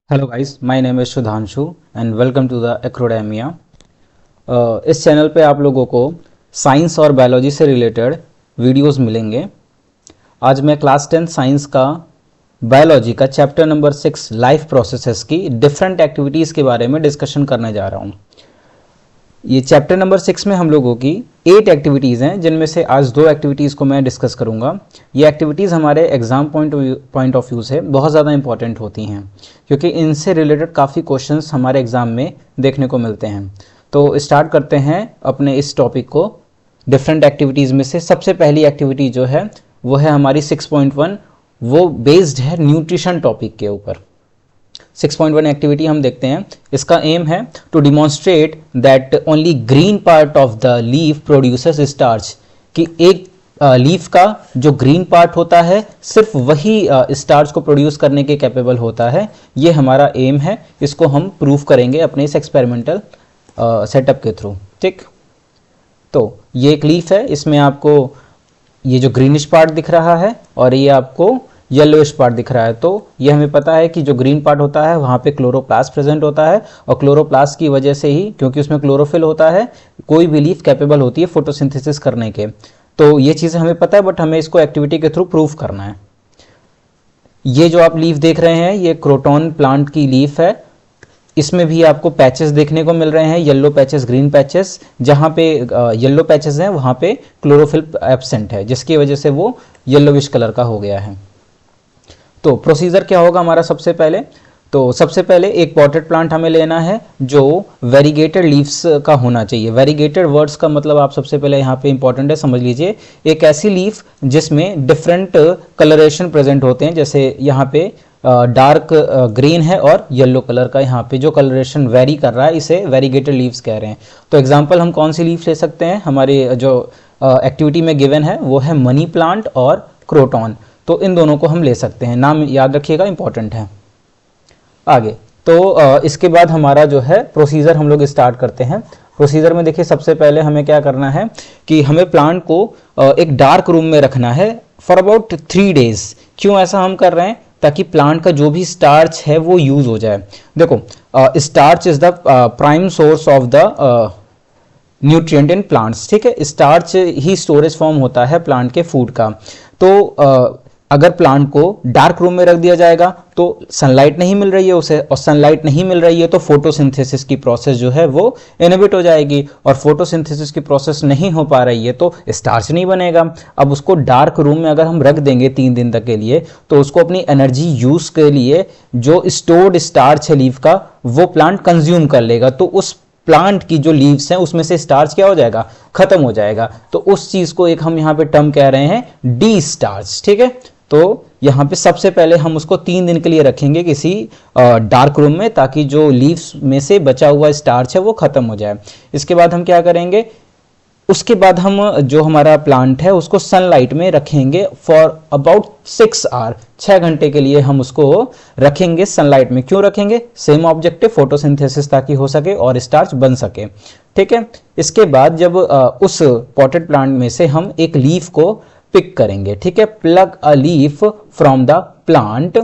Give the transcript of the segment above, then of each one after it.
Hello guys, my name is Sudhanshu and welcome to the Acrodemia. इस channel पे आप लोगों को साइंस और बायोलॉजी से रिलेटेड वीडियोस मिलेंगे। आज मैं क्लास 10 साइंस का बायोलॉजी का चैप्टर नंबर 6 लाइफ प्रोसेसेस की डिफरेंट एक्टिविटीज़ के बारे में डिस्कशन करने जा रहा हूँ। ये चैप्टर नंबर 6 में हम लोगों की 8 एक्टिविटीज़ हैं, जिनमें से आज 2 एक्टिविटीज़ को मैं डिस्कस करूंगा। ये एक्टिविटीज़ हमारे एग्ज़ाम पॉइंट ऑफ व्यू से बहुत ज़्यादा इंपॉर्टेंट होती हैं, क्योंकि इनसे रिलेटेड काफ़ी क्वेश्चंस हमारे एग्ज़ाम में देखने को मिलते हैं। तो स्टार्ट करते हैं अपने इस टॉपिक को। डिफरेंट एक्टिविटीज़ में से सबसे पहली एक्टिविटी जो है वो है हमारी 6.1। वो बेस्ड है न्यूट्रिशन टॉपिक के ऊपर। 6.1 एक्टिविटी हम देखते हैं। इसका एम है to demonstrate that only green part of the leaf produces starch, कि एक लीफ का जो ग्रीन पार्ट होता है सिर्फ वही स्टार्च को प्रोड्यूस करने के कैपेबल होता है। ये हमारा एम है। इसको हम प्रूव करेंगे अपने इस एक्सपेरिमेंटल सेटअप के थ्रू। ठीक, तो ये एक लीफ है। इसमें आपको ये जो ग्रीनिश पार्ट दिख रहा है और ये आपको येलोइश पार्ट दिख रहा है। तो ये हमें पता है कि जो ग्रीन पार्ट होता है वहाँ पे क्लोरोप्लास्ट प्रेजेंट होता है, और क्लोरोप्लास्ट की वजह से ही, क्योंकि उसमें क्लोरोफिल होता है, कोई भी लीफ कैपेबल होती है फोटोसिंथेसिस करने के। तो ये चीज़ें हमें पता है, बट हमें इसको एक्टिविटी के थ्रू प्रूव करना है। ये जो आप लीफ देख रहे हैं ये क्रोटॉन प्लांट की लीफ है। इसमें भी आपको पैचेस देखने को मिल रहे हैं, येलो पैचेस, ग्रीन पैचेस। जहाँ पे येलो पैचेस हैं वहाँ पे क्लोरोफिल एब्सेंट है, जिसकी वजह से वो येलोविश कलर का हो गया है। तो प्रोसीजर क्या होगा हमारा? सबसे पहले एक पॉटेड प्लांट हमें लेना है जो वेरीगेटेड लीव्स का होना चाहिए। वेरीगेटेड वर्ड्स का मतलब आप सबसे पहले यहाँ पे इंपॉर्टेंट है, समझ लीजिए। एक ऐसी लीफ जिसमें डिफरेंट कलरेशन प्रेजेंट होते हैं, जैसे यहाँ पे डार्क ग्रीन है और येलो कलर का यहाँ पे जो कलरेशन वेरी कर रहा है, इसे वेरीगेटेड लीव्स कह रहे हैं। तो एग्जाम्पल हम कौन सी लीफ ले सकते हैं? हमारे जो एक्टिविटी में गिवन है वो है मनी प्लांट और क्रोटॉन। तो इन दोनों को हम ले सकते हैं। नाम याद रखिएगा, इंपॉर्टेंट है। आगे तो इसके बाद हमारा जो है प्रोसीजर हम लोग स्टार्ट करते हैं। प्रोसीजर में देखिए, सबसे पहले हमें क्या करना है कि हमें प्लांट को एक डार्क रूम में रखना है फॉर अबाउट 3 डेज। क्यों ऐसा हम कर रहे हैं? ताकि प्लांट का जो भी स्टार्च है वो यूज हो जाए। देखो, starch is the prime source of the nutrient in plants. ठीक है, स्टार्च ही स्टोरेज फॉर्म होता है प्लांट के फूड का। तो अगर प्लांट को डार्क रूम में रख दिया जाएगा तो सनलाइट नहीं मिल रही है उसे, और सनलाइट नहीं मिल रही है तो फोटोसिंथेसिस की प्रोसेस जो है वो इनहिबिट हो जाएगी, और फोटोसिंथेसिस की प्रोसेस नहीं हो पा रही है तो स्टार्च नहीं बनेगा। अब उसको डार्क रूम में अगर हम रख देंगे 3 दिन तक के लिए, तो उसको अपनी एनर्जी यूज के लिए जो स्टोर्ड स्टार्च है लीफ का, वो प्लांट कंज्यूम कर लेगा। तो उस प्लांट की जो लीव्स हैं उसमें से स्टार्च क्या हो जाएगा? खत्म हो जाएगा। तो उस चीज को एक हम यहाँ पे टर्म कह रहे हैं डी स्टार्च। ठीक है, तो यहाँ पे सबसे पहले हम उसको 3 दिन के लिए रखेंगे किसी डार्क रूम में, ताकि जो लीव्स में से बचा हुआ स्टार्च है वो खत्म हो जाए। इसके बाद हम क्या करेंगे? उसके बाद हम जो हमारा प्लांट है उसको सनलाइट में रखेंगे फॉर अबाउट 6 आवर। 6 घंटे के लिए हम उसको रखेंगे सनलाइट में। क्यों रखेंगे? सेम ऑब्जेक्टिव, फोटोसिंथेसिस ताकि हो सके और स्टार्च बन सके। ठीक है, इसके बाद जब उस पॉटेड प्लांट में से हम एक लीफ को पिक करेंगे। ठीक है, plug a leaf from the plant,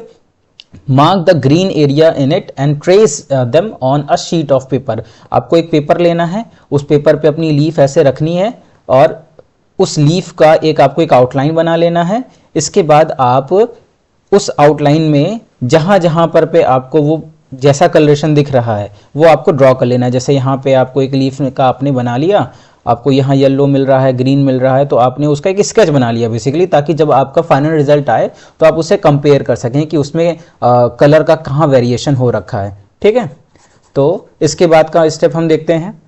mark the green area in it and trace them on a sheet of paper. आपको एक पेपर लेना है, उस पेपर पे अपनी लीफ ऐसे रखनी है और उस लीफ का आपको एक आउटलाइन बना लेना है। इसके बाद आप उस आउटलाइन में जहां जहां पर पे आपको वो जैसा कलरेशन दिख रहा है वो आपको ड्रॉ कर लेना है। जैसे यहाँ पे आपको एक लीफ का आपने बना लिया, आपको यहाँ येलो मिल रहा है, ग्रीन मिल रहा है, तो आपने उसका एक स्केच बना लिया बेसिकली, ताकि जब आपका फाइनल रिजल्ट आए तो आप उसे कंपेयर कर सकें कि उसमें कलर का कहाँ वेरिएशन हो रखा है। ठीक है, तो इसके बाद का स्टेप हम देखते हैं।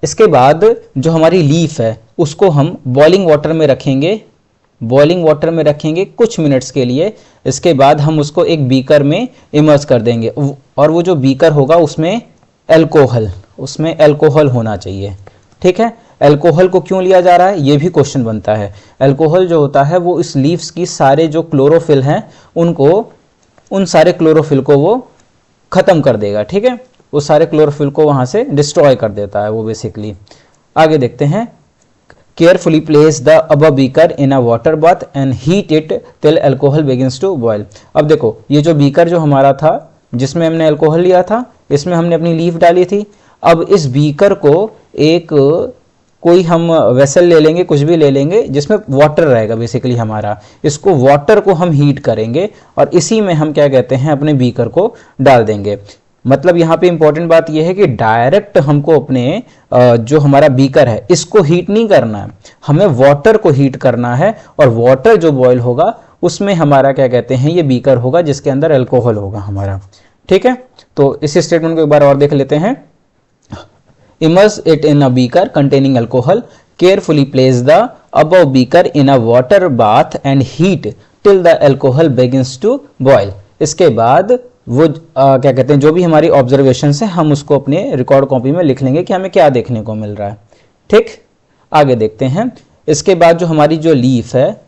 इसके बाद जो हमारी लीफ है उसको हम बॉइलिंग वाटर में रखेंगे। बॉइलिंग वाटर में रखेंगे कुछ मिनट्स के लिए। इसके बाद हम उसको एक बीकर में इमर्स कर देंगे, और वो जो बीकर होगा उसमें अल्कोहल होना चाहिए। ठीक है, अल्कोहल को क्यों लिया जा रहा है ये भी क्वेश्चन बनता है। अल्कोहल जो होता है वो इस लीव्स की सारे जो क्लोरोफिल हैं उन सारे क्लोरोफिल को वो खत्म कर देगा। ठीक है, उस सारे क्लोरोफिल को वहां से डिस्ट्रॉय कर देता है वो बेसिकली। आगे देखते हैं। carefully place the above beaker in a water bath and heat it till alcohol begins to boil। अब देखो ये जो बीकर जो हमारा था जिसमें हमने अल्कोहल लिया था, इसमें हमने अपनी लीफ डाली थी। अब इस बीकर को एक कोई हम वेसल ले लेंगे, कुछ भी ले लेंगे जिसमें वाटर रहेगा बेसिकली हमारा, इसको वाटर को हम हीट करेंगे और इसी में हम क्या कहते हैं अपने बीकर को डाल देंगे। मतलब यहाँ पे इंपॉर्टेंट बात यह है कि डायरेक्ट हमको अपने जो हमारा बीकर है इसको हीट नहीं करना है, हमें वाटर को हीट करना है और वाटर जो बॉयल होगा उसमें हमारा क्या कहते हैं ये बीकर होगा जिसके अंदर अल्कोहल होगा हमारा। ठीक है, तो इस स्टेटमेंट को एक बार और देख लेते हैं। Immerse it in a beaker containing alcohol, carefully place the above beaker in a water bath and heat till the alcohol begins to boil. इसके बाद वो क्या कहते हैं जो भी हमारी ऑब्जर्वेशन है हम उसको अपने रिकॉर्ड कॉपी में लिख लेंगे कि हमें क्या देखने को मिल रहा है। ठीक, आगे देखते हैं। इसके बाद जो हमारी जो लीफ है,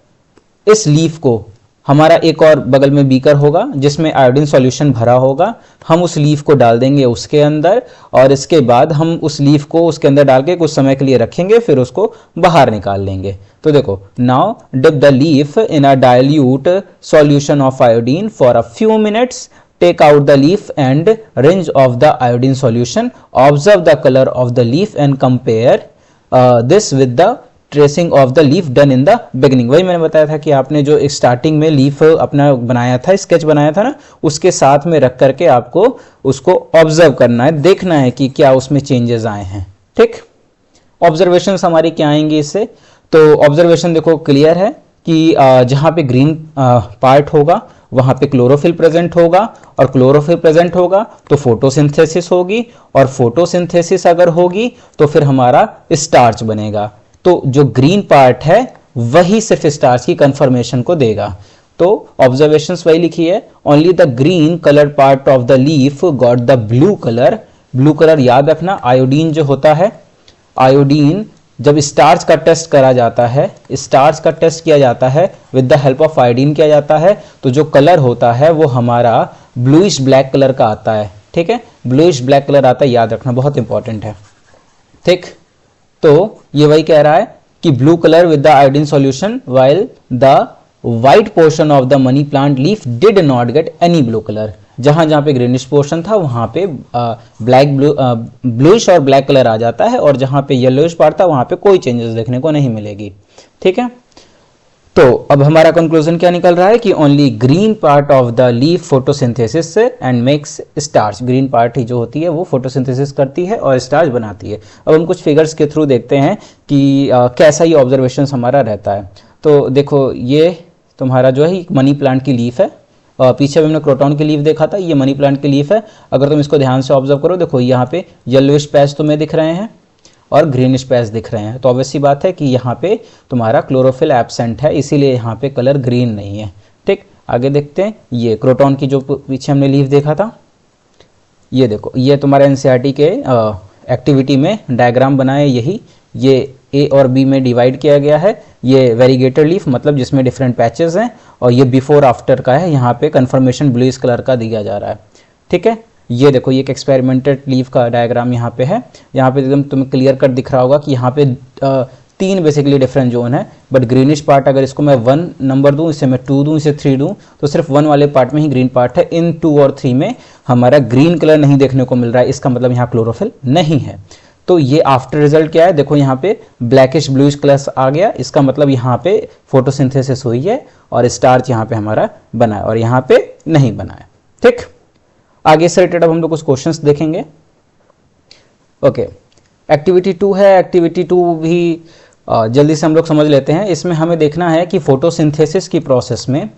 इस लीफ को हमारा एक और बगल में बीकर होगा जिसमें आयोडीन सॉल्यूशन भरा होगा, हम उस लीफ को डाल देंगे उसके अंदर और इसके बाद हम उस लीफ को उसके अंदर डाल के कुछ समय के लिए रखेंगे, फिर उसको बाहर निकाल लेंगे। तो देखो, now dip the leaf in a dilute solution of iodine for a few minutes, take out the leaf and rinse off the iodine solution, observe the color of the leaf and compare this with the tracing of the leaf done in the beginning। वही मैंने बताया था कि आपने जो starting में leaf अपना बनाया था, स्केच बनाया था ना, उसके साथ में रख करके आपको उसको ऑब्जर्व करना है, देखना है कि क्या उसमें चेंजेस आए हैं। ठीक, ऑब्जर्वेशन हमारी क्या आएंगी इससे, तो ऑब्जर्वेशन देखो क्लियर है कि जहाँ पे ग्रीन पार्ट होगा वहाँ पे क्लोरोफिल प्रेजेंट होगा और क्लोरोफिल प्रेजेंट होगा तो फोटोसिंथेसिस होगी और फोटोसिंथेसिस अगर होगी तो फिर हमारा स्टार्च बनेगा। तो जो ग्रीन पार्ट है वही सिर्फ स्टार्च की कंफर्मेशन को देगा। तो ऑब्जर्वेशंस वही लिखी है, only the green colour part of the leaf got the blue colour. Blue colour याद रखना, आयोडीन जो होता है, आयोडीन जब स्टार्च का टेस्ट करा जाता है, स्टार्च का टेस्ट किया जाता है with the help of iodine किया जाता है, तो जो कलर होता है वो हमारा ब्लूइश ब्लैक कलर का आता है। ठीक है, ब्लूइश ब्लैक कलर आता है, याद रखना, बहुत इंपॉर्टेंट है। ठीक, तो ये वही कह रहा है कि blue colour with the iodine solution while the white portion of the money plant leaf did not get any blue colour. जहां जहां पे ग्रीनिश पोर्शन था वहां पे ब्लूइश और ब्लैक कलर आ जाता है और जहां पे येलोइश पार्ट था वहां पे कोई चेंजेस देखने को नहीं मिलेगी। ठीक है, तो अब हमारा कंक्लूजन क्या निकल रहा है कि only green part of the leaf photosynthesis and makes starch. Green part ही जो होती है वो फोटोसिंथेसिस करती है और स्टार्च बनाती है। अब हम कुछ फिगर्स के थ्रू देखते हैं कि कैसा ये ऑब्जर्वेशन हमारा रहता है। तो देखो, ये तुम्हारा जो है मनी प्लांट की लीफ है, पीछे हमने क्रोटॉन की लीफ देखा था, ये मनी प्लांट की लीफ है। अगर तुम इसको ध्यान से ऑब्जर्व करो, देखो यहाँ पे येलोइश पैच तुम्हें दिख रहे हैं और ग्रीनिश पैच दिख रहे हैं, तो ऑब्वियस सी बात है कि यहाँ पे तुम्हारा क्लोरोफिल एब्सेंट है, इसीलिए यहाँ पे कलर ग्रीन नहीं है। ठीक, आगे देखते हैं। ये क्रोटॉन की जो पीछे हमने लीफ देखा था, ये देखो, ये तुम्हारा एनसीईआरटी के एक्टिविटी में डायग्राम बनाए, यही ये ए और बी में डिवाइड किया गया है। ये वेरीगेटेड लीफ मतलब जिसमें डिफरेंट पैचेस हैं और ये बिफोर आफ्टर का है, यहाँ पे कंफर्मेशन ब्लूइश कलर का दिया जा रहा है। ठीक है, ये देखो, ये एक एक्सपेरिमेंटेड लीफ का डायग्राम यहाँ पे है। यहाँ पे एकदम तुम्हें क्लियर कट दिख रहा होगा कि यहाँ पे तीन बेसिकली डिफरेंट जोन है, बट ग्रीनिश पार्ट अगर इसको मैं 1 नंबर दूं, इसे मैं 2 दूं, इसे 3 दूं, तो सिर्फ 1 वाले पार्ट में ही ग्रीन पार्ट है। इन 2 और 3 में हमारा ग्रीन कलर नहीं देखने को मिल रहा है, इसका मतलब यहाँ क्लोरोफिल नहीं है। तो ये आफ्टर रिजल्ट क्या है, देखो यहाँ पे ब्लैकिश ब्लूइश कलर आ गया, इसका मतलब यहाँ पे फोटोसिंथेसिस हुई है और स्टार्च यहाँ पे हमारा बना है और यहाँ पे नहीं बना है। ठीक, आगे से रिलेटेड अब हम लोग कुछ क्वेश्चंस देखेंगे। ओके, एक्टिविटी 2 है। एक्टिविटी 2 भी जल्दी से हम लोग समझ लेते हैं। इसमें हमें देखना है कि फोटोसिंथेसिस की प्रोसेस में,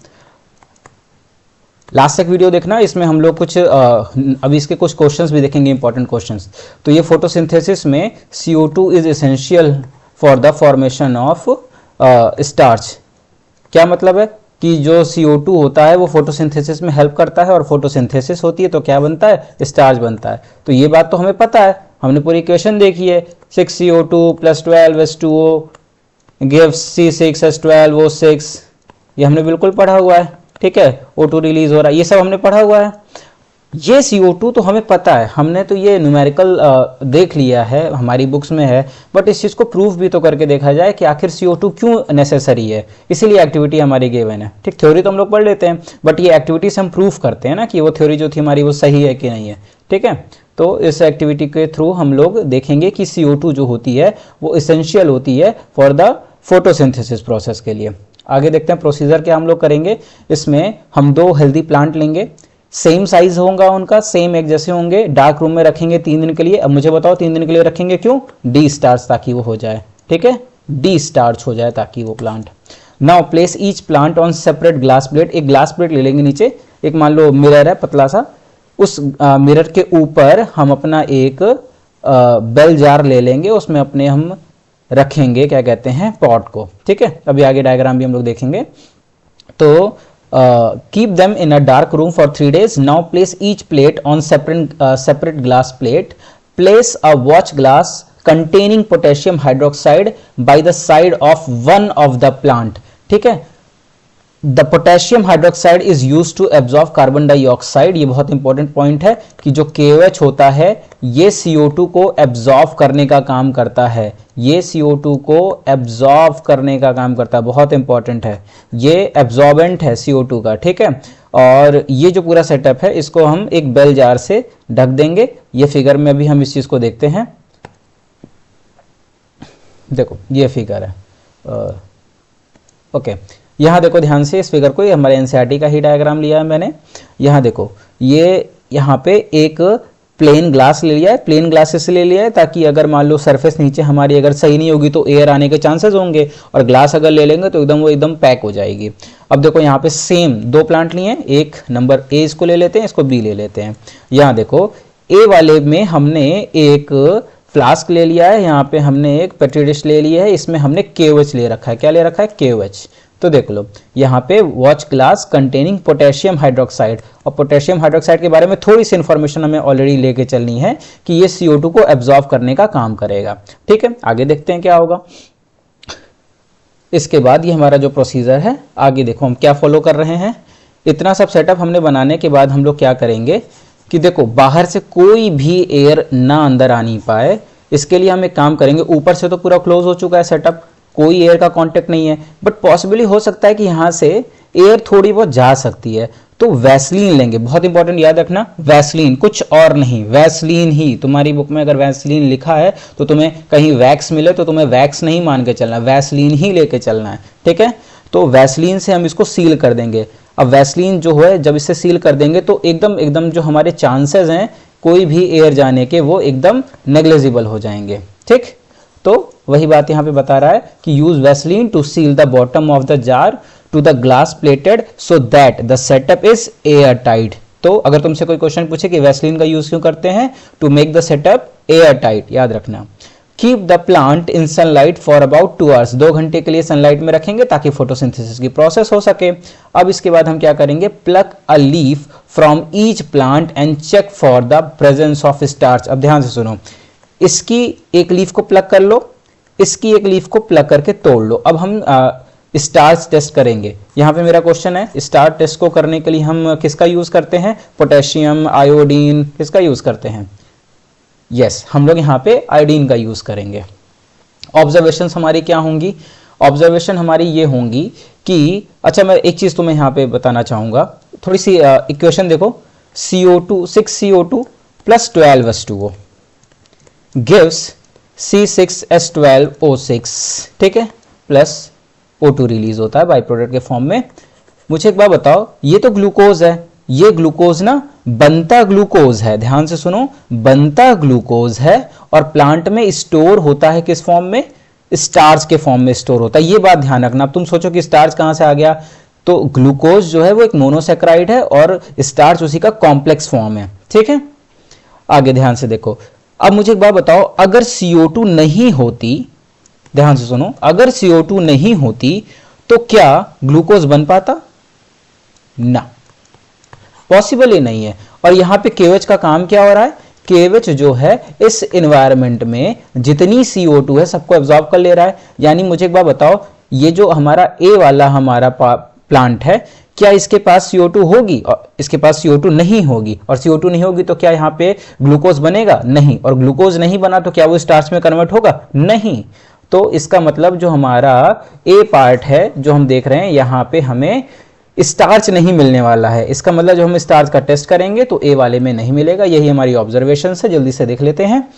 लास्ट तक वीडियो देखना, इसमें हम लोग कुछ अभी इसके कुछ क्वेश्चंस भी देखेंगे, इंपॉर्टेंट क्वेश्चंस। तो ये फोटोसिंथेसिस में CO2 is essential for the formation of starch. क्या मतलब है कि जो CO2 होता है वो फोटोसिंथेसिस में हेल्प करता है और फोटोसिंथेसिस होती है तो क्या बनता है, स्टार्च बनता है। तो ये बात तो हमें पता है, हमने पूरी इक्वेशन देखी है, 6CO2 + 12H2O gives C6H12O6, ये हमने बिल्कुल पढ़ा हुआ है। ठीक है, O2 रिलीज हो रहा है, ये सब हमने पढ़ा हुआ है। ये CO2 तो हमें पता है, हमने तो ये न्यूमेरिकल देख लिया है, हमारी बुक्स में है, बट इस चीज़ को प्रूफ भी तो करके देखा जाए कि आखिर CO2 क्यों नेसेसरी है, इसीलिए एक्टिविटी हमारी गिवन है। ठीक, थ्योरी तो हम लोग पढ़ लेते हैं, बट ये एक्टिविटी से हम प्रूफ करते हैं ना कि वो थ्योरी जो थी हमारी वो सही है कि नहीं है। ठीक है, तो इस एक्टिविटी के थ्रू हम लोग देखेंगे कि CO2 जो होती है वो इसेंशियल होती है फॉर द फोटोसिंथेसिस प्रोसेस के लिए। आगे देखते हैं प्रोसीजर क्या हम लोग करेंगे। इसमें हम 2 हेल्दी प्लांट लेंगे, सेम साइज होगा उनका, सेम एक जैसे होंगे, डार्क रूम में रखेंगे 3 दिन के लिए। अब मुझे बताओ 3 दिन के लिए रखेंगे क्यों? डी स्टार्च ताकि वो हो जाए। ठीक है, डी स्टार्च हो जाए ताकि वो plant. Now place each plant on separate glass plate. एक ग्लास प्लेट ले लेंगे नीचे, एक मान लो मिरर है पतला सा, उस मिरर के ऊपर हम अपना एक बेल जार ले लेंगे, उसमें अपने हम रखेंगे क्या कहते हैं पॉट को। ठीक है, अभी आगे डायग्राम भी हम लोग देखेंगे। तो keep them in a dark room for 3 days. Now place each plate on separate glass plate. Place a watch glass containing potassium hydroxide by the side of one of the plant. ठीक है, the potassium hydroxide is use to absorb carbon dioxide. ये बहुत important point है कि जो KOH होता है ये CO2 को एब्जॉर्ब करने का काम करता है, ये CO2 को एब्जॉर्ब करने का काम करता है, बहुत इंपॉर्टेंट है, ये एब्जॉर्बेंट है CO2 का। ठीक है, और ये जो पूरा सेटअप है इसको हम एक बेल जार से ढक देंगे। ये फिगर में अभी हम इस चीज को देखते हैं। देखो ये फिगर है, ओके यहाँ देखो ध्यान से इस फिगर को, ये हमारे NCERT का ही डायग्राम लिया है मैंने। यहाँ देखो ये यहाँ पे एक प्लेन ग्लास ले लिया है, प्लेन ग्लासेस ले लिया है ताकि अगर मान लो सरफेस नीचे हमारी अगर सही नहीं होगी तो एयर आने के चांसेस होंगे, और ग्लास अगर ले लेंगे तो एकदम वो एकदम पैक हो जाएगी। अब देखो यहाँ पे सेम 2 प्लांट लिए हैं, एक नंबर A इसको ले लेते हैं, इसको B ले लेते हैं। यहाँ देखो A वाले में हमने एक फ्लास्क ले लिया है, यहाँ पे हमने एक पेट्री डिश ले लिया है, इसमें हमने KOH ले रखा है। क्या ले रखा है? KOH। तो देख लो यहाँ पे watch glass containing potassium hydroxide, और पोटेशियम हाइड्रोक्साइड के बारे में थोड़ी सी इंफॉर्मेशन हमें ऑलरेडी लेके चलनी है कि ये CO2 को एब्जॉर्ब करने का काम करेगा। ठीक है, आगे देखते हैं क्या होगा। इसके बाद ये हमारा जो प्रोसीजर है, आगे देखो हम क्या फॉलो कर रहे हैं। इतना सब सेटअप हमने बनाने के बाद हम लोग क्या करेंगे कि देखो बाहर से कोई भी एयर ना अंदर आ नहीं पाए, इसके लिए हम एक काम करेंगे। ऊपर से तो पूरा क्लोज हो चुका है सेटअप, कोई एयर का कांटेक्ट नहीं है, बट पॉसिबली हो सकता है कि यहाँ से एयर थोड़ी बहुत जा सकती है, तो वैसलीन लेंगे। बहुत इंपॉर्टेंट याद रखना, वैसलीन, कुछ और नहीं, वैसलीन ही। तुम्हारी बुक में अगर वैसलीन लिखा है तो तुम्हें कहीं वैक्स मिले तो तुम्हें वैक्स नहीं मान के चलना, वैसलीन ही लेके चलना है। ठीक है, तो वैसलीन से हम इसको सील कर देंगे। अब वैसलीन जो है जब इसे सील कर देंगे तो एकदम जो हमारे चांसेस हैं कोई भी एयर जाने के वो एकदम नेग्लिजिबल हो जाएंगे। ठीक, तो वही बात यहाँ पे बता रहा है कि use vaseline to seal the bottom of the jar to the glass plated so that the setup is air tight. तो अगर तुमसे कोई क्वेश्चन पूछे कि वैसलीन का यूज क्यों करते हैं, to make the setup air tight, याद रखना। Keep the plant in sunlight for about 2 hours, 2 घंटे के लिए सनलाइट में रखेंगे ताकि फोटोसिंथेसिस की प्रोसेस हो सके। अब इसके बाद हम क्या करेंगे, pluck a leaf from each plant and check for the presence of starch. अब ध्यान से सुनो, इसकी एक लीफ को प्लग कर लो, इसकी एक लीफ को प्लग करके तोड़ लो। अब हम स्टार्च टेस्ट करेंगे। यहाँ पे मेरा क्वेश्चन है, स्टार्च टेस्ट को करने के लिए हम किसका यूज करते हैं? पोटेशियम, आयोडीन, किसका यूज करते हैं? यस, हम लोग यहाँ पे आयोडीन का यूज करेंगे। ऑब्जर्वेशंस हमारी क्या होंगी? ऑब्जर्वेशन हमारी ये होंगी कि, अच्छा मैं एक चीज तुम्हें यहाँ पे बताना चाहूंगा, थोड़ी सी इक्वेशन देखो, CO2 6CO2 plus 12H2O gives C6H12O6, ठीक है, प्लस O2 रिलीज होता है बाई प्रोडक्ट के फॉर्म में। मुझे एक बात बताओ, ये तो ग्लूकोज है, ये ग्लूकोज ना बनता ग्लूकोज है, ध्यान से सुनो, बनता ग्लूकोज है, और प्लांट में स्टोर होता है किस फॉर्म में? स्टार्च के फॉर्म में स्टोर होता है। ये बात ध्यान रखना। अब तुम सोचो कि स्टार्च कहां से आ गया, तो ग्लूकोज जो है वो एक मोनोसेक्राइड है और स्टार्च उसी का कॉम्प्लेक्स फॉर्म है। ठीक है, आगे ध्यान से देखो। अब मुझे एक बात बताओ, अगर CO2 नहीं होती, ध्यान से सुनो, अगर CO2 नहीं होती तो क्या ग्लूकोज बन पाता? ना, पॉसिबल ही नहीं है। और यहां पे KOH का काम क्या हो रहा है? KOH जो है इस एनवायरनमेंट में जितनी CO2 है सबको एब्जॉर्ब कर ले रहा है। यानी मुझे एक बात बताओ, ये जो हमारा A वाला हमारा प्लांट है, क्या इसके पास CO2 होगी? और इसके पास CO2 नहीं होगी, और CO2 नहीं होगी तो क्या यहाँ पे ग्लूकोज बनेगा? नहीं। और ग्लूकोज नहीं बना तो क्या वो स्टार्च में कन्वर्ट होगा? नहीं। तो इसका मतलब जो हमारा ए पार्ट है जो हम देख रहे हैं यहाँ पे हमें स्टार्च नहीं मिलने वाला है। इसका मतलब जब हम स्टार्च का टेस्ट करेंगे तो ए वाले में नहीं मिलेगा। यही हमारी ऑब्जर्वेशन है, जल्दी से देख लेते हैं।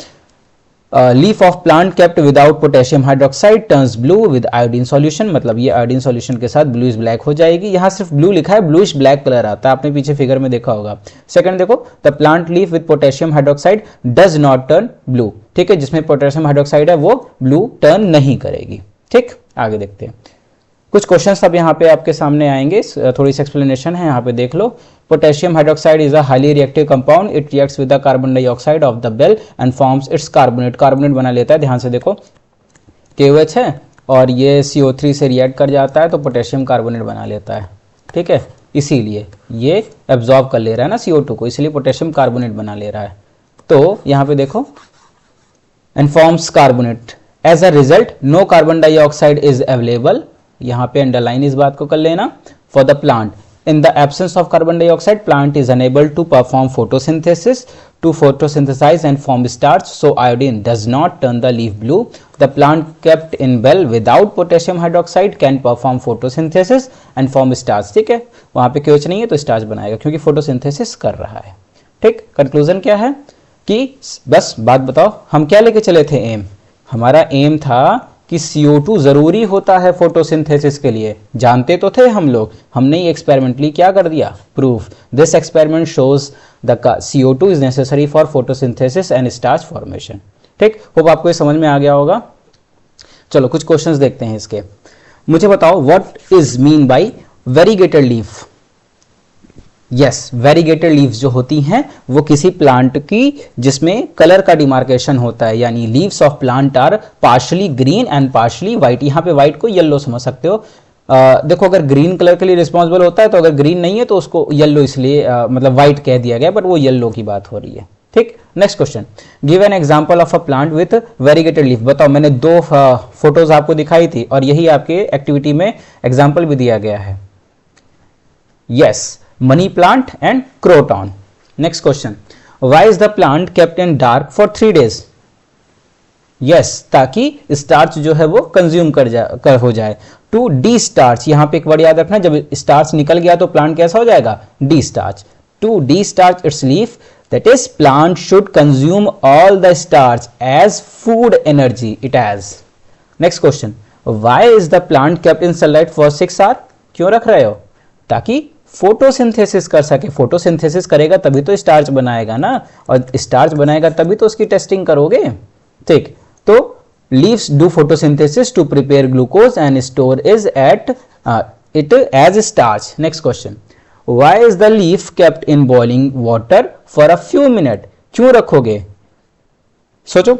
Leaf of plant kept without potassium hydroxide turns blue with iodine solution, मतलब ये आयोडीन सॉल्यूशन के साथ ब्लूइश ब्लैक हो जाएगी। यहाँ सिर्फ ब्लू लिखा है, ब्लूइश ब्लैक कलर आता है, आपने पीछे फिगर में देखा होगा। सेकंड देखो, the plant leaf with potassium hydroxide does not turn blue, ठीक है, जिसमें पोटेशियम हाइड्रोक्साइड है वो ब्लू टर्न नहीं करेगी। ठीक, आगे देखते हैं। कुछ क्वेश्चंस अब यहाँ पे आपके सामने आएंगे, थोड़ी सी एक्सप्लेनेशन है, यहाँ पे देख लो। Potassium hydroxide is a highly reactive compound, it reacts with the carbon dioxide of the bell and forms its carbonate, carbonate बना लेता है। ध्यान से देखो, KOH है और ये CO3 से रिएक्ट कर जाता है तो पोटेशियम कार्बोनेट बना लेता है, ठीक है, इसीलिए ये एब्जॉर्ब कर ले रहा है ना CO2 को, इसलिए पोटेशियम कार्बोनेट बना ले रहा है। तो यहाँ पे देखो, and forms carbonate, as a result no carbon dioxide is available, यहाँ पे अंडरलाइन इस बात को कर लेना, for the plant. In the absence of carbon dioxide, plant is unable to perform photosynthesis to photosynthesize and form starch, so iodine does not turn the leaf blue. The plant kept in well without potassium hydroxide can perform photosynthesis and form starch. ठीक है, वहाँ पे KOH नहीं है तो starch बनाएगा क्योंकि photosynthesis कर रहा है। ठीक, कंक्लूजन क्या है कि बस बात बताओ, हम क्या लेके चले थे एम? हमारा एम था कि CO2 जरूरी होता है फोटोसिंथेसिस के लिए, जानते तो थे हम लोग, हमने ये एक्सपेरिमेंटली क्या कर दिया, proof. This experiment shows the CO2 is necessary for photosynthesis and starch formation. ठीक, होप आपको ये समझ में आ गया होगा। चलो कुछ क्वेश्चंस देखते हैं इसके। मुझे बताओ, what is mean by variegated leaf? Yes, variegated leaves जो होती हैं वो किसी प्लांट की जिसमें कलर का डिमार्केशन होता है, यानी leaves of plant are partly green and partly white. यहाँ पे व्हाइट को येलो समझ सकते हो। देखो, अगर ग्रीन कलर के लिए रिस्पॉन्सिबल होता है तो अगर ग्रीन नहीं है तो उसको येलो इसलिए मतलब व्हाइट कह दिया गया, बट वो येलो की बात हो रही है। ठीक, next question, give an example of a plant with variegated leaf. बताओ, मैंने दो फोटोज आपको दिखाई थी और यही आपके एक्टिविटी में एग्जाम्पल भी दिया गया है। Yes, money plant and croton. Next question, why is the plant kept in dark for 3 days? Yes, ताकि स्टार्च जो है वो कंज्यूम कर हो जाए। टू डी स्टार्च, यहां पे एक वर्ड याद रखना, जब स्टार्च निकल गया तो प्लांट कैसा हो जाएगा, destarch. To destarch its leaf, that is plant should consume all the starch as food energy it has. Next question, why is the plant kept in sunlight for 6 hours? क्यों रख रहे हो? ताकि photosynthesis कर सके। Photosynthesis करेगा तभी तो स्टार्च बनाएगा ना, और स्टार्च बनाएगा तभी तो उसकी टेस्टिंग करोगे। ठीक, तो leaves do photosynthesis to prepare glucose and store is at it as starch. Next question, why is the leaf kept in boiling water for a few minute? क्यों रखोगे? सोचो,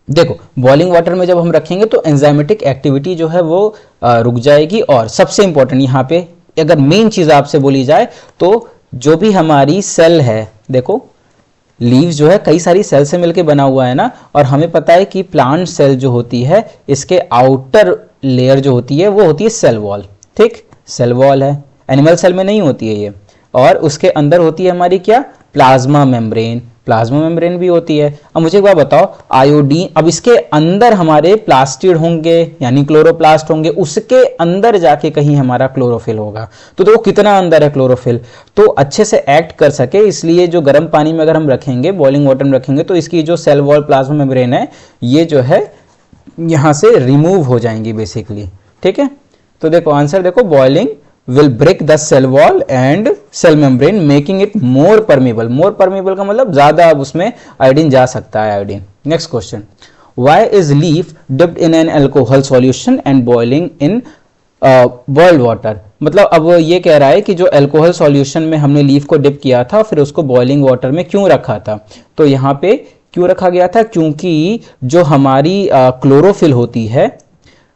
देखो, बॉइलिंग वाटर में जब हम रखेंगे तो एंजाइमेटिक एक्टिविटी जो है वो रुक जाएगी, और सबसे इंपॉर्टेंट यहाँ पे अगर मेन चीज आपसे बोली जाए तो जो भी हमारी सेल है, देखो लीव्स जो है कई सारी सेल से मिलकर बना हुआ है ना, और हमें पता है कि प्लांट सेल जो होती है इसके आउटर लेयर जो होती है वो होती है सेल वॉल। ठीक, सेल वॉल है, एनिमल सेल में नहीं होती है ये, और उसके अंदर होती है हमारी क्या, प्लाज्मा मेम्ब्रेन। प्लाज्मा मेम्ब्रेन भी होती है। अब मुझे एक बात बताओ, आयोडीन, अब इसके अंदर हमारे प्लास्टिड होंगे यानी क्लोरोप्लास्ट होंगे, उसके अंदर जाके कहीं हमारा क्लोरोफिल होगा। तो देखो कितना अंदर है क्लोरोफिल, तो अच्छे से एक्ट कर सके इसलिए जो गर्म पानी में अगर हम रखेंगे, बॉइलिंग वाटर में रखेंगे, तो इसकी जो सेल वॉल प्लाज्मा मेम्ब्रेन है ये जो है यहाँ से रिमूव हो जाएंगी बेसिकली। ठीक है, तो देखो आंसर देखो, boiling will break the cell wall and cell membrane making it more permeable। more permeable का मतलब ज्यादा अब उसमें आयोडीन जा सकता है, iodine. Next question, why is leaf dipped in an alcohol solution and boiling in boiled water? मतलब अब ये कह रहा है कि जो अल्कोहल सॉल्यूशन में हमने लीफ को डिप किया था फिर उसको बॉइलिंग वाटर में क्यों रखा था? तो यहाँ पे क्यों रखा गया था, क्योंकि जो हमारी क्लोरोफिल होती है,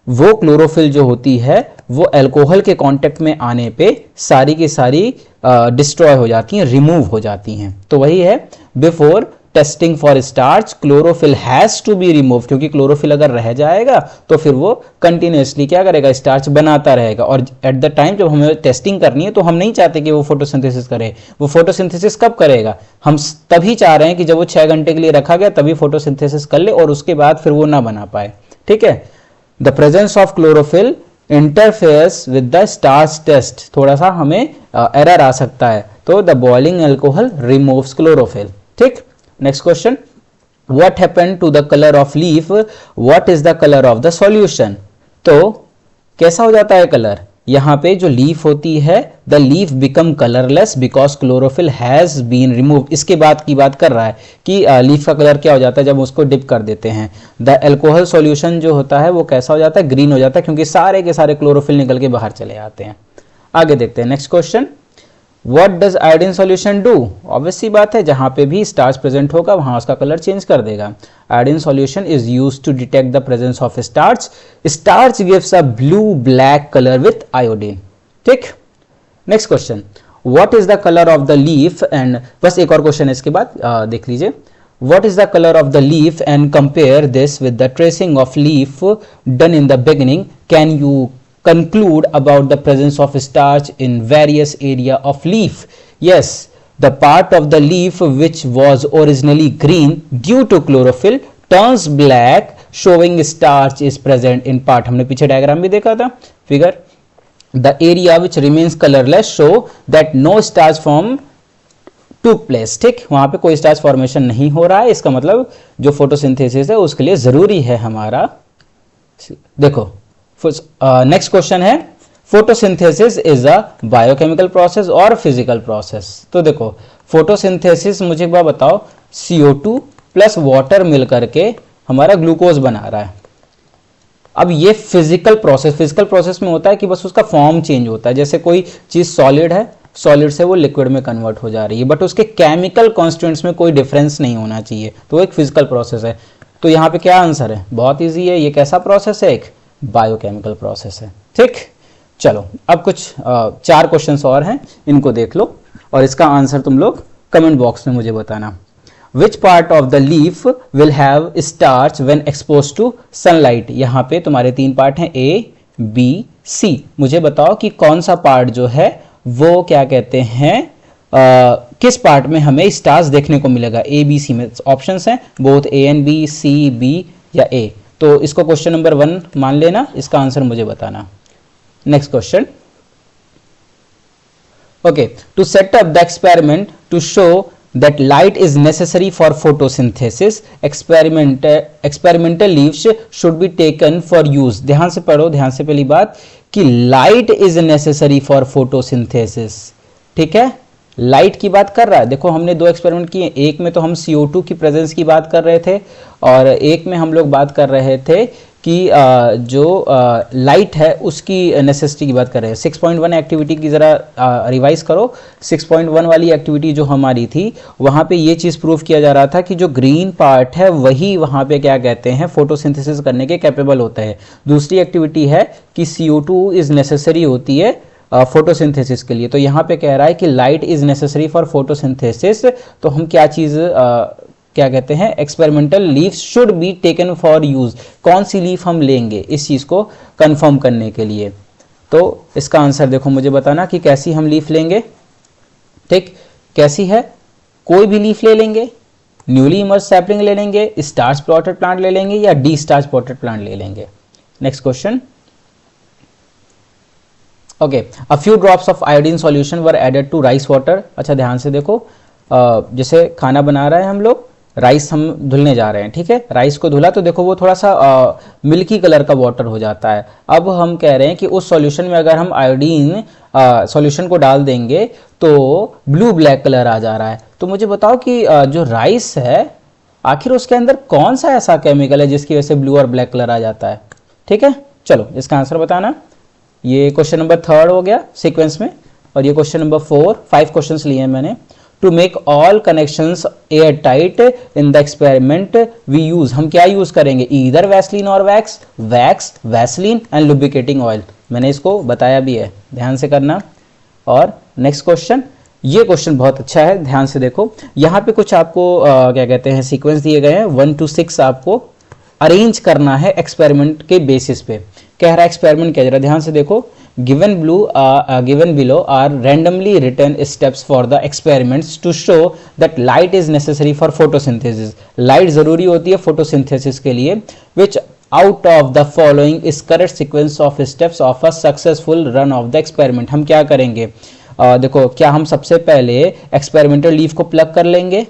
वो क्लोरोफिल जो होती है वो अल्कोहल के कांटेक्ट में आने पे सारी की सारी डिस्ट्रॉय हो जाती हैं, रिमूव हो जाती हैं। तो वही है, before testing for starch chlorophyll has to be remove, क्योंकि क्लोरोफिल अगर रह जाएगा तो फिर वो कंटिन्यूसली क्या करेगा, स्टार्च बनाता रहेगा। और एट द टाइम जब हमें टेस्टिंग करनी है तो हम नहीं चाहते कि वो फोटोसिंथेसिस करे। वो फोटोसिंथेसिस कब करेगा, हम तभी चाह रहे हैं कि जब वो 6 घंटे के लिए रखा गया तभी फोटोसिंथेसिस कर ले और उसके बाद फिर वो ना बना पाए। ठीक है, the presence of chlorophyll interferes with the starch test, थोड़ा सा हमें एरर आ सकता है, तो the boiling alcohol removes chlorophyll. ठीक, next question, what happened to the colour of leaf, what is the colour of the solution. तो कैसा हो जाता है कलर, यहाँ पे जो लीफ होती है the leaf become colourless because chlorophyll has been remove. इसके बाद की बात कर रहा है कि लीफ का कलर क्या हो जाता है जब उसको डिप कर देते हैं। द एल्कोहल सॉल्यूशन जो होता है वो कैसा हो जाता है, ग्रीन हो जाता है, क्योंकि सारे के सारे क्लोरोफिल निकल के बाहर चले आते हैं। आगे देखते हैं next question, what does iodine solution do. Obvious सी बात है, जहां पे भी स्टार्च प्रेजेंट होगा वहां उसका कलर चेंज कर देगा। Iodine solution is used to detect the presence of starch, starch gives a blue black colour with iodine. ठीक, next question, what is the colour of the leaf and, बस एक और question है इसके बाद देख लीजिए। What is the color of the leaf and compare this with the tracing of leaf done in the beginning. Can you conclude about the presence of starch in various area of leaf? Yes, the part of the leaf which was originally green due to chlorophyll turns black showing starch is present in part. हमने पीछे diagram भी देखा था, figure. The area which remains colorless show that no starch form took place. ठीक, वहां पे कोई starch formation नहीं हो रहा है, इसका मतलब जो फोटोसिंथेसिस है उसके लिए जरूरी है हमारा। देखो नेक्स्ट क्वेश्चन है, photosynthesis is a biochemical process और फिजिकल प्रोसेस। तो देखो फोटोसिंथेसिस, मुझे एक बार बताओ, CO2 प्लस वाटर मिल करके हमारा ग्लूकोज बना रहा है। अब ये फिजिकल प्रोसेस में होता है कि बस उसका फॉर्म चेंज होता है, जैसे कोई चीज सॉलिड है, सॉलिड से वो लिक्विड में कन्वर्ट हो जा रही है, बट उसके केमिकल कॉन्स्टिट्यूएंट्स में कोई डिफरेंस नहीं होना चाहिए, तो वो एक फिजिकल प्रोसेस है। तो यहाँ पे क्या आंसर है, बहुत इजी है, ये कैसा प्रोसेस है, एक बायोकेमिकल प्रोसेस है। ठीक, चलो अब कुछ 4 क्वेश्चंस और हैं, इनको देख लो और इसका आंसर तुम लोग कमेंट बॉक्स में मुझे बताना। Which part of the leaf will have starch when expose to sunlight. यहाँ पे तुम्हारे 3 पार्ट हैं, A, B, C। मुझे बताओ कि कौन सा पार्ट जो है वो क्या कहते हैं, किस पार्ट में हमें स्टार्च देखने को मिलेगा। A, B, C में ऑप्शंस हैं, both A and B, C, B या A। तो इसको क्वेश्चन नंबर 1 मान लेना, इसका आंसर मुझे बताना। Next question, okay, to set up the experiment to show that light is necessary for photosynthesis, experimental leaves should be taken for use। ध्यान से पढ़ो, ध्यान से पहली बात कि light is necessary for photosynthesis। ठीक है, लाइट की बात कर रहा है। देखो हमने 2 एक्सपेरिमेंट किए, एक में तो हम CO2 की प्रेजेंस की बात कर रहे थे और एक में हम लोग बात कर रहे थे कि जो लाइट है उसकी नेसेसिटी की बात कर रहे हैं। 6.1 एक्टिविटी की ज़रा रिवाइज करो। 6.1 वाली एक्टिविटी जो हमारी थी वहाँ पे ये चीज़ प्रूव किया जा रहा था कि जो ग्रीन पार्ट है वही वहाँ पे क्या कहते हैं फोटोसिंथेसिस करने के कैपेबल होता है। दूसरी एक्टिविटी है कि CO2 इज़ नेसेसरी होती है फोटोसिंथेसिस के लिए। तो यहाँ पे कह रहा है कि light is necessary for photosynthesis, तो हम क्या चीज़ क्या कहते हैं, experimental leaves should be taken for use. कौन सी लीफ हम लेंगे इस चीज़ को कंफर्म करने के लिए। तो इसका आंसर देखो मुझे बताना कि कैसी हम लीफ लेंगे। ठीक, कैसी है, कोई भी लीफ ले लेंगे, न्यूली इमर्ज सैपलिंग ले लेंगे, स्टार्च प्लॉटेड प्लांट ले लेंगे या डी स्टार्च प्लॉटेड प्लांट ले लेंगे। Next question, okay, a few drops of iodine solution were added to rice water. अच्छा ध्यान से देखो, जैसे खाना बना रहे हैं हम लोग, राइस हम धुलने जा रहे हैं, ठीक है, राइस को धुला तो देखो वो थोड़ा सा मिल्की कलर का वाटर हो जाता है। अब हम कह रहे हैं कि उस सॉल्यूशन में अगर हम आयोडीन सॉल्यूशन को डाल देंगे तो ब्लू ब्लैक कलर आ जा रहा है। तो मुझे बताओ कि जो राइस है आखिर उसके अंदर कौन सा ऐसा केमिकल है जिसकी वजह से ब्लू और ब्लैक कलर आ जाता है। ठीक है, चलो इसका आंसर बताना। ये क्वेश्चन नंबर 3 हो गया सीक्वेंस में और ये क्वेश्चन नंबर 4। 5 क्वेश्चंस लिए हैं मैंने। To make all connections air tight in the experiment we use, हम क्या यूज करेंगे, ईदर वैसलीन और wax, vaseline and lubricating oil. मैंने इसको बताया भी है, ध्यान से करना। और नेक्स्ट क्वेश्चन, ये क्वेश्चन बहुत अच्छा है, ध्यान से देखो। यहाँ पे कुछ आपको क्या कहते हैं सीक्वेंस दिए गए हैं, 1 to 6 आपको अरेंज करना है एक्सपेरिमेंट के बेसिस पे। कह रहा है एक्सपेरिमेंट क्या, जरा ध्यान से देखो। Given below are randomly written steps for the experiments to show that light is necessary for photosynthesis. Light जरूरी होती है फोटोसिंथेसिस के लिए। Which out of the following is correct sequence of steps of a successful run of the experiment. हम क्या करेंगे, देखो, क्या हम सबसे पहले एक्सपेरिमेंटल लीफ को प्लग कर लेंगे,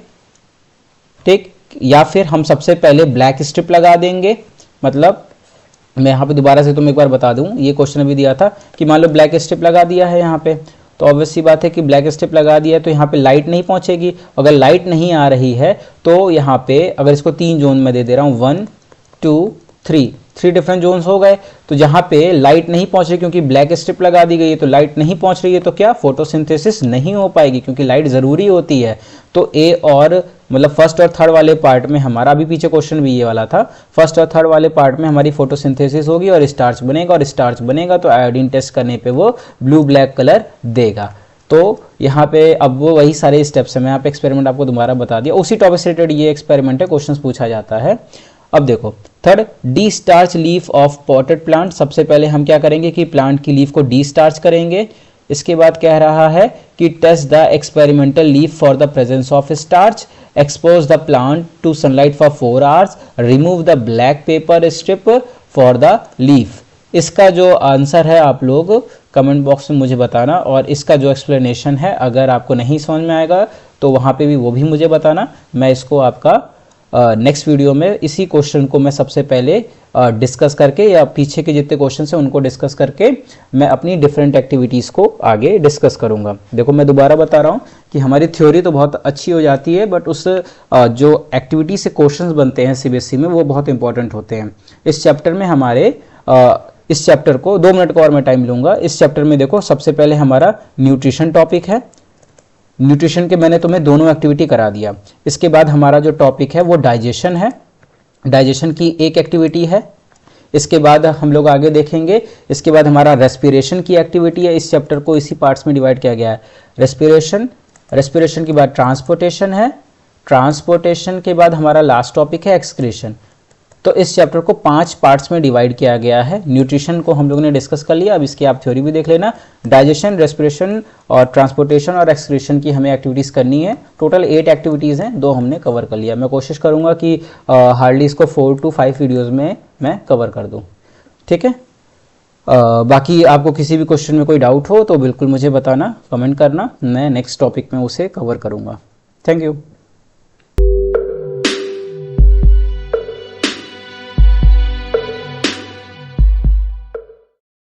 ठीक, या फिर हम सबसे पहले ब्लैक स्ट्रिप लगा देंगे। मतलब मैं यहाँ पे दोबारा से तुम्हें एक बार बता दूं, ये क्वेश्चन अभी दिया था कि मान लो ब्लैक स्ट्रिप लगा दिया है यहाँ पे, तो ऑब्वियस सी बात है कि ब्लैक स्ट्रिप लगा दिया है तो यहाँ पे लाइट नहीं पहुंचेगी। अगर लाइट नहीं आ रही है तो यहाँ पे अगर इसको 3 जोन में दे दे रहा हूँ, 1 2 3 डिफरेंट जोन्स हो गए। तो जहाँ पे लाइट नहीं पहुंच रही क्योंकि ब्लैक स्ट्रिप लगा दी गई है, तो लाइट नहीं पहुंच रही है तो क्या फोटोसिंथेसिस नहीं हो पाएगी, क्योंकि लाइट जरूरी होती है। तो ए और मतलब फर्स्ट और थर्ड वाले पार्ट में हमारा, अभी पीछे क्वेश्चन भी ये वाला था, फर्स्ट और थर्ड वाले पार्ट में हमारी फोटोसिंथेसिस होगी और स्टार्च बनेगा, और स्टार्च बनेगा तो आयोडीन टेस्ट करने पे वो ब्लू ब्लैक कलर देगा। तो यहाँ पे अब वो वही सारे स्टेप्स हैं, मैं यहाँ पे एक्सपेरिमेंट आपको दोबारा बता दिया, उसी टॉपिक से रिलेटेड ये एक्सपेरिमेंट है, क्वेश्चन पूछा जाता है। अब देखो, third, D starch leaf of potted plant. सबसे पहले हम क्या करेंगे कि प्लांट की लीफ को डी स्टार्च करेंगे। इसके बाद कह रहा है कि test the experimental leaf for the presence of starch, expose the plant to sunlight for 4 hours, remove the black paper strip for the leaf. इसका जो आंसर है आप लोग कमेंट बॉक्स में मुझे बताना, और इसका जो एक्सप्लेनेशन है अगर आपको नहीं समझ में आएगा तो वहाँ पे भी वो भी मुझे बताना। मैं इसको आपका नेक्स्ट वीडियो में इसी क्वेश्चन को मैं सबसे पहले डिस्कस करके, या पीछे के जितने क्वेश्चन हैं उनको डिस्कस करके मैं अपनी डिफरेंट एक्टिविटीज़ को आगे डिस्कस करूंगा। देखो, मैं दोबारा बता रहा हूँ कि हमारी थ्योरी तो बहुत अच्छी हो जाती है, बट उस जो एक्टिविटी से क्वेश्चंस बनते हैं सीबीएसई में वो बहुत इंपॉर्टेंट होते हैं। इस चैप्टर में हमारे इस चैप्टर को 2 मिनट का और मैं टाइम लूँगा। इस चैप्टर में देखो, सबसे पहले हमारा न्यूट्रिशन टॉपिक है। न्यूट्रिशन के मैंने तुम्हें दोनों एक्टिविटी करा दिया। इसके बाद हमारा जो टॉपिक है वो डाइजेशन है, डाइजेशन की एक एक्टिविटी है। इसके बाद हम लोग आगे देखेंगे, इसके बाद हमारा रेस्पिरेशन की एक्टिविटी है। इस चैप्टर को इसी पार्ट्स में डिवाइड किया गया है। रेस्पिरेशन के बाद ट्रांसपोर्टेशन है, ट्रांसपोर्टेशन के बाद हमारा लास्ट टॉपिक है एक्सक्रीशन। तो इस चैप्टर को 5 पार्ट्स में डिवाइड किया गया है। न्यूट्रिशन को हम लोगों ने डिस्कस कर लिया, अब इसकी आप थ्योरी भी देख लेना। डाइजेशन, रेस्पिरेशन और ट्रांसपोर्टेशन और एक्सक्रीशन की हमें एक्टिविटीज़ करनी है। टोटल 8 एक्टिविटीज़ हैं, 2 हमने कवर कर लिया। मैं कोशिश करूंगा कि हार्डली इसको 4 to 5 वीडियोज़ में मैं कवर कर दूँ, ठीक है। बाकी आपको किसी भी क्वेश्चन में कोई डाउट हो तो बिल्कुल मुझे बताना, कमेंट करना, मैं नेक्स्ट टॉपिक में उसे कवर करूँगा। Thank you.